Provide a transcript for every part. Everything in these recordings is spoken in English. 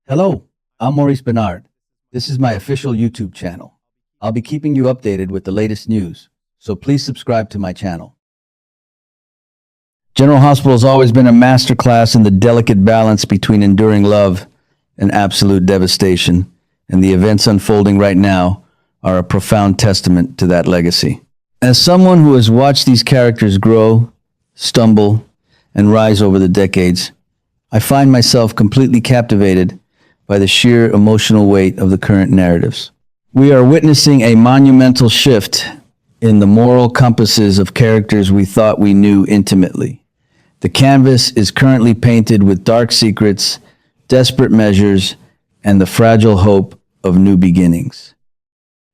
Hello, I'm Maurice Bernard. This is my official YouTube channel. I'll be keeping you updated with the latest news, so please subscribe to my channel. General Hospital has always been a masterclass in the delicate balance between enduring love and absolute devastation, and the events unfolding right now are a profound testament to that legacy. As someone who has watched these characters grow, stumble, and rise over the decades, I find myself completely captivated by the sheer emotional weight of the current narratives. We are witnessing a monumental shift in the moral compasses of characters we thought we knew intimately. The canvas is currently painted with dark secrets, desperate measures, and the fragile hope of new beginnings.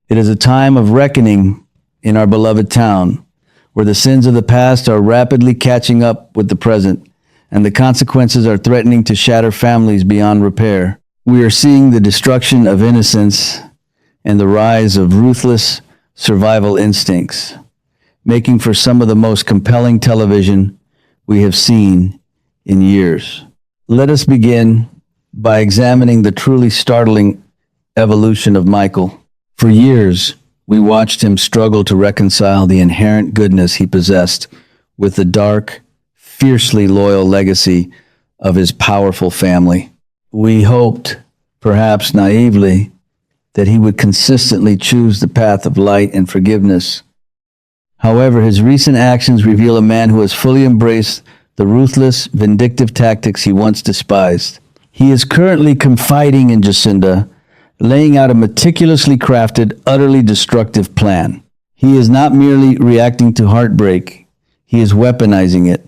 It is a time of reckoning in our beloved town, where the sins of the past are rapidly catching up with the present, and the consequences are threatening to shatter families beyond repair. We are seeing the destruction of innocence and the rise of ruthless survival instincts, making for some of the most compelling television we have seen in years. Let us begin by examining the truly startling evolution of Michael. For years, we watched him struggle to reconcile the inherent goodness he possessed with the dark, fiercely loyal legacy of his powerful family. We hoped, perhaps naively, that he would consistently choose the path of light and forgiveness. However, his recent actions reveal a man who has fully embraced the ruthless, vindictive tactics he once despised. He is currently confiding in Jacinda, laying out a meticulously crafted, utterly destructive plan. He is not merely reacting to heartbreak, he is weaponizing it.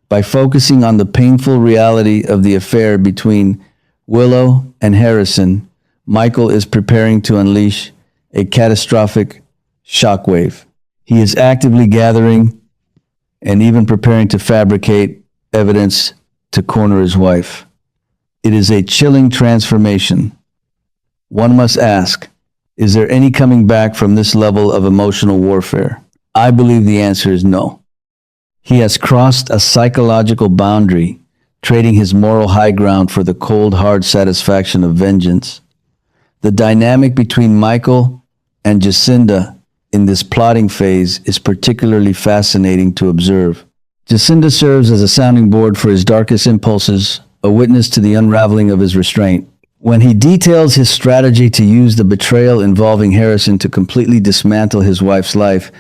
By focusing on the painful reality of the affair between Willow and Harrison, Michael is preparing to unleash a catastrophic shockwave. He is actively gathering and even preparing to fabricate evidence to corner his wife. It is a chilling transformation. One must ask, is there any coming back from this level of emotional warfare? I believe the answer is no. He has crossed a psychological boundary, trading his moral high ground for the cold, hard satisfaction of vengeance. The dynamic between Michael and Jacinda in this plotting phase is particularly fascinating to observe. Jacinda serves as a sounding board for his darkest impulses, a witness to the unraveling of his restraint. When he details his strategy to use the betrayal involving Harrison to completely dismantle his wife's life,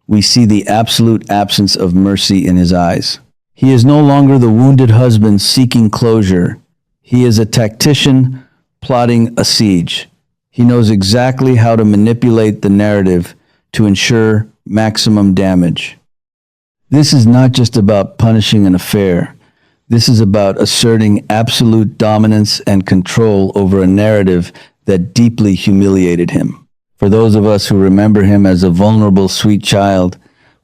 we see the absolute absence of mercy in his eyes. He is no longer the wounded husband seeking closure. He is a tactician plotting a siege. He knows exactly how to manipulate the narrative to ensure maximum damage. This is not just about punishing an affair. This is about asserting absolute dominance and control over a narrative that deeply humiliated him. For those of us who remember him as a vulnerable, sweet child,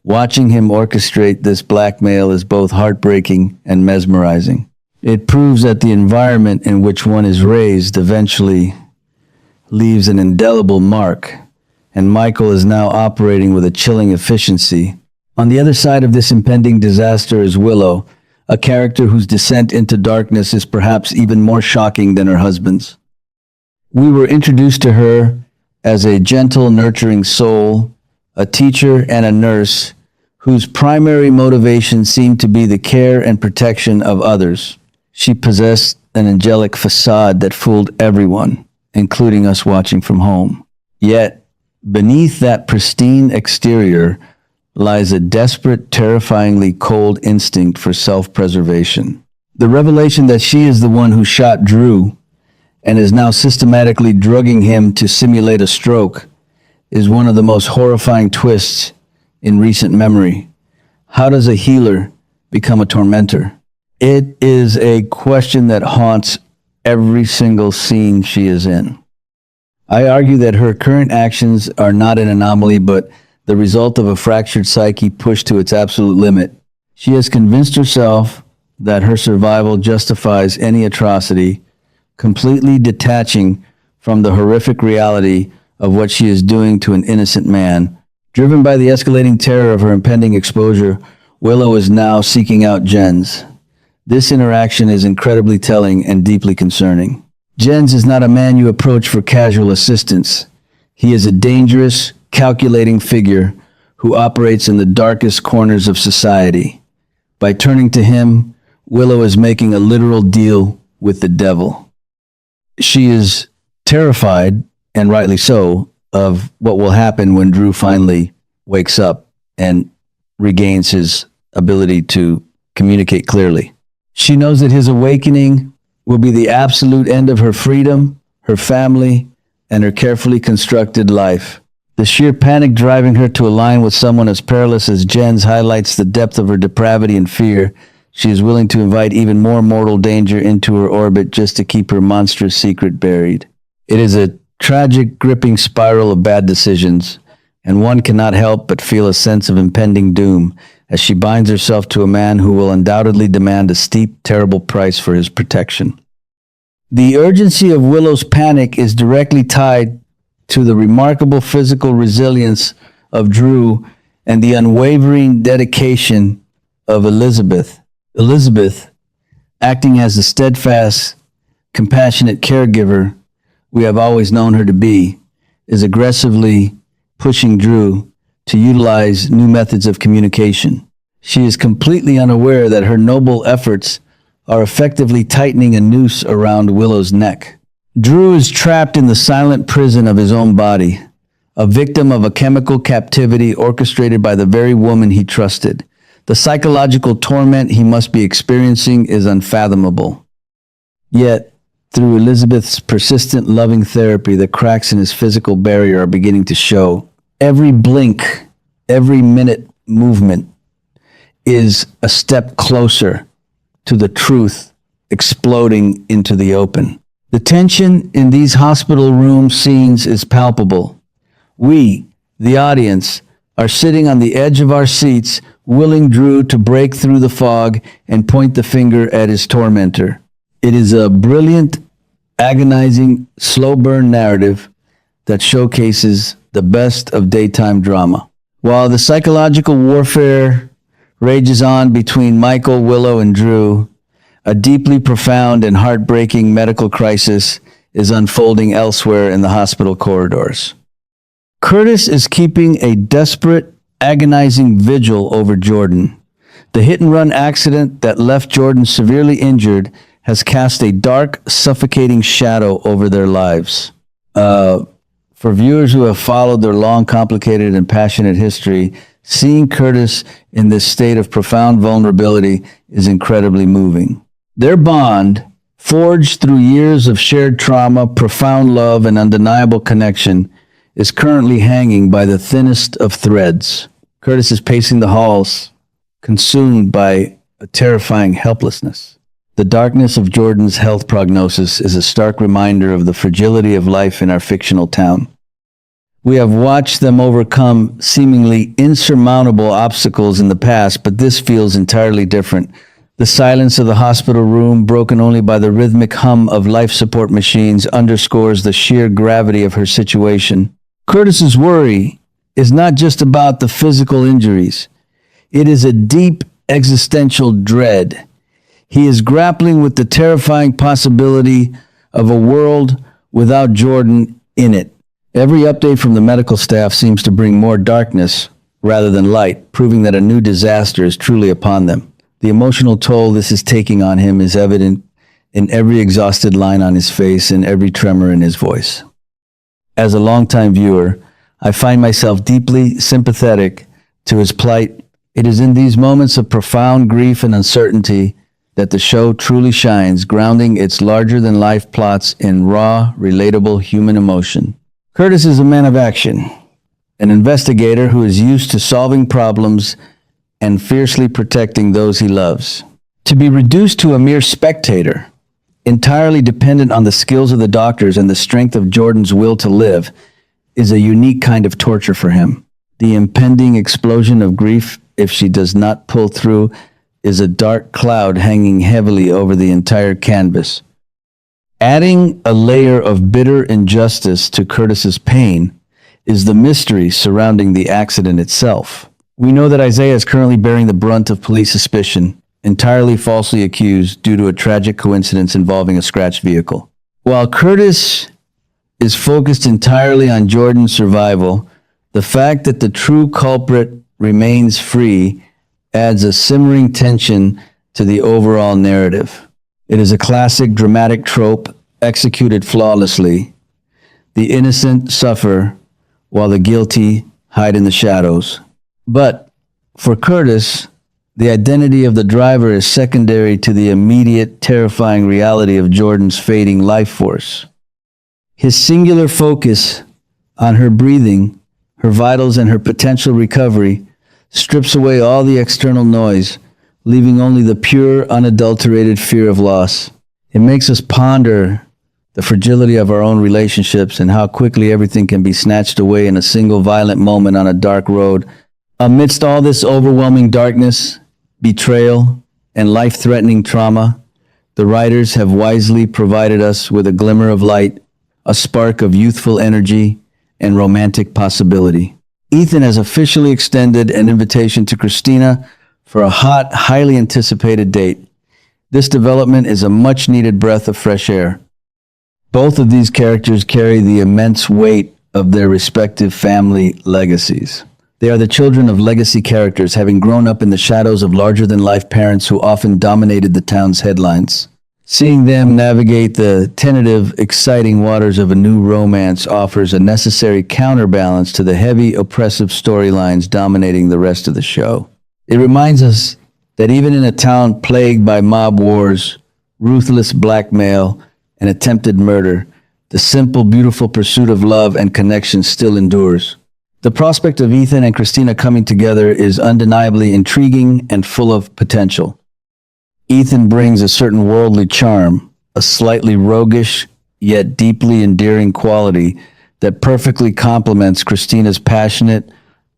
watching him orchestrate this blackmail is both heartbreaking and mesmerizing. It proves that the environment in which one is raised eventually leaves an indelible mark, and Michael is now operating with a chilling efficiency. On the other side of this impending disaster is Willow, a character whose descent into darkness is perhaps even more shocking than her husband's. We were introduced to her as a gentle, nurturing soul, a teacher and a nurse whose primary motivation seemed to be the care and protection of others. She possessed an angelic facade that fooled everyone, including us watching from home. Yet, beneath that pristine exterior lies a desperate, terrifyingly cold instinct for self-preservation. The revelation that she is the one who shot Drew and is now systematically drugging him to simulate a stroke is one of the most horrifying twists in recent memory. How does a healer become a tormentor? It is a question that haunts every single scene she is in. I argue that her current actions are not an anomaly, but the result of a fractured psyche pushed to its absolute limit. She has convinced herself that her survival justifies any atrocity, completely detaching from the horrific reality of what she is doing to an innocent man. Driven by the escalating terror of her impending exposure, Willow is now seeking out Jens. This interaction is incredibly telling and deeply concerning. Jens is not a man you approach for casual assistance. He is a dangerous, calculating figure who operates in the darkest corners of society. By turning to him, Willow is making a literal deal with the devil. She is terrified, and rightly so, of what will happen when Drew finally wakes up and regains his ability to communicate clearly. She knows that his awakening will be the absolute end of her freedom, her family, and her carefully constructed life. The sheer panic driving her to align with someone as perilous as Jens highlights the depth of her depravity and fear. She is willing to invite even more mortal danger into her orbit just to keep her monstrous secret buried. It is a tragic, gripping spiral of bad decisions, and one cannot help but feel a sense of impending doom as she binds herself to a man who will undoubtedly demand a steep, terrible price for his protection. The urgency of Willow's panic is directly tied to the remarkable physical resilience of Drew and the unwavering dedication of Elizabeth. Elizabeth, acting as the steadfast, compassionate caregiver we have always known her to be, is aggressively pushing Drew to utilize new methods of communication. She is completely unaware that her noble efforts are effectively tightening a noose around Willow's neck. Drew is trapped in the silent prison of his own body, a victim of a chemical captivity orchestrated by the very woman he trusted. The psychological torment he must be experiencing is unfathomable. Yet, through Elizabeth's persistent, loving therapy, the cracks in his physical barrier are beginning to show. Every blink, every minute movement is a step closer to the truth exploding into the open. The tension in these hospital room scenes is palpable. We, the audience, are sitting on the edge of our seats, willing Drew to break through the fog and point the finger at his tormentor. It is a brilliant, agonizing, slow-burn narrative that showcases the best of daytime drama. While the psychological warfare rages on between Michael, Willow, and Drew, a deeply profound and heartbreaking medical crisis is unfolding elsewhere in the hospital corridors. Curtis is keeping a desperate, agonizing vigil over Jordan. The hit-and-run accident that left Jordan severely injured has cast a dark, suffocating shadow over their lives. For viewers who have followed their long, complicated, and passionate history, seeing Curtis in this state of profound vulnerability is incredibly moving. Their bond, forged through years of shared trauma, profound love, and undeniable connection, is currently hanging by the thinnest of threads. Curtis is pacing the halls, consumed by a terrifying helplessness. The darkness of Jordan's health prognosis is a stark reminder of the fragility of life in our fictional town. We have watched them overcome seemingly insurmountable obstacles in the past, but this feels entirely different. The silence of the hospital room, broken only by the rhythmic hum of life support machines, underscores the sheer gravity of her situation. Curtis's worry is not just about the physical injuries. It is a deep existential dread. He is grappling with the terrifying possibility of a world without Jordan in it. Every update from the medical staff seems to bring more darkness rather than light, proving that a new disaster is truly upon them. The emotional toll this is taking on him is evident in every exhausted line on his face and every tremor in his voice. As a longtime viewer, I find myself deeply sympathetic to his plight. It is in these moments of profound grief and uncertainty that the show truly shines, grounding its larger-than-life plots in raw, relatable human emotion. Curtis is a man of action, an investigator who is used to solving problems and fiercely protecting those he loves. To be reduced to a mere spectator, entirely dependent on the skills of the doctors and the strength of Jordan's will to live, is a unique kind of torture for him. The impending explosion of grief, if she does not pull through, is a dark cloud hanging heavily over the entire canvas. Adding a layer of bitter injustice to Curtis's pain is the mystery surrounding the accident itself. We know that Isaiah is currently bearing the brunt of police suspicion, entirely falsely accused due to a tragic coincidence involving a scratched vehicle. While Curtis is focused entirely on Jordan's survival, the fact that the true culprit remains free adds a simmering tension to the overall narrative. It is a classic dramatic trope executed flawlessly. The innocent suffer while the guilty hide in the shadows. But for Curtis, the identity of the driver is secondary to the immediate, terrifying reality of Jordan's fading life force. His singular focus on her breathing, her vitals, and her potential recovery strips away all the external noise, leaving only the pure, unadulterated fear of loss. It makes us ponder the fragility of our own relationships and how quickly everything can be snatched away in a single violent moment on a dark road. Amidst all this overwhelming darkness, betrayal, and life-threatening trauma, the writers have wisely provided us with a glimmer of light, a spark of youthful energy, and romantic possibility. Ethan has officially extended an invitation to Christina for a hot, highly anticipated date. This development is a much-needed breath of fresh air. Both of these characters carry the immense weight of their respective family legacies. They are the children of legacy characters, having grown up in the shadows of larger-than-life parents who often dominated the town's headlines. Seeing them navigate the tentative, exciting waters of a new romance offers a necessary counterbalance to the heavy, oppressive storylines dominating the rest of the show. It reminds us that even in a town plagued by mob wars, ruthless blackmail, and attempted murder, the simple, beautiful pursuit of love and connection still endures. The prospect of Ethan and Christina coming together is undeniably intriguing and full of potential. Ethan brings a certain worldly charm, a slightly roguish yet deeply endearing quality that perfectly complements Christina's passionate,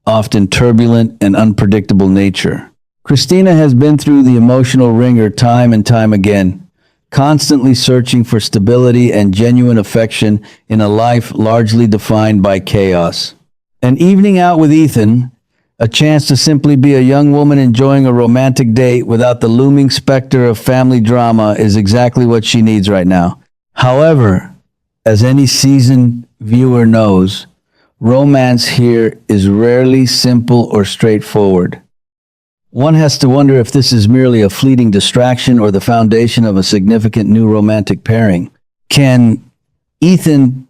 often turbulent and unpredictable nature. Christina has been through the emotional ringer time and time again, constantly searching for stability and genuine affection in a life largely defined by chaos. An evening out with Ethan, a chance to simply be a young woman enjoying a romantic date without the looming specter of family drama, is exactly what she needs right now. However, as any seasoned viewer knows, romance here is rarely simple or straightforward. One has to wonder if this is merely a fleeting distraction or the foundation of a significant new romantic pairing. Can Ethan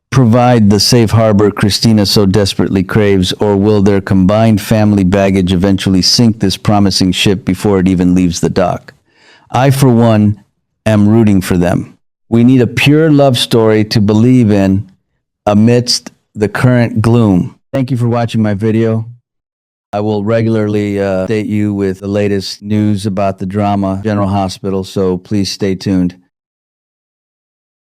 provide the safe harbor Christina so desperately craves, or will their combined family baggage eventually sink this promising ship before it even leaves the dock? I, for one, am rooting for them. We need a pure love story to believe in amidst the current gloom. Thank you for watching my video. I will regularly update you with the latest news about the drama General Hospital, so please stay tuned.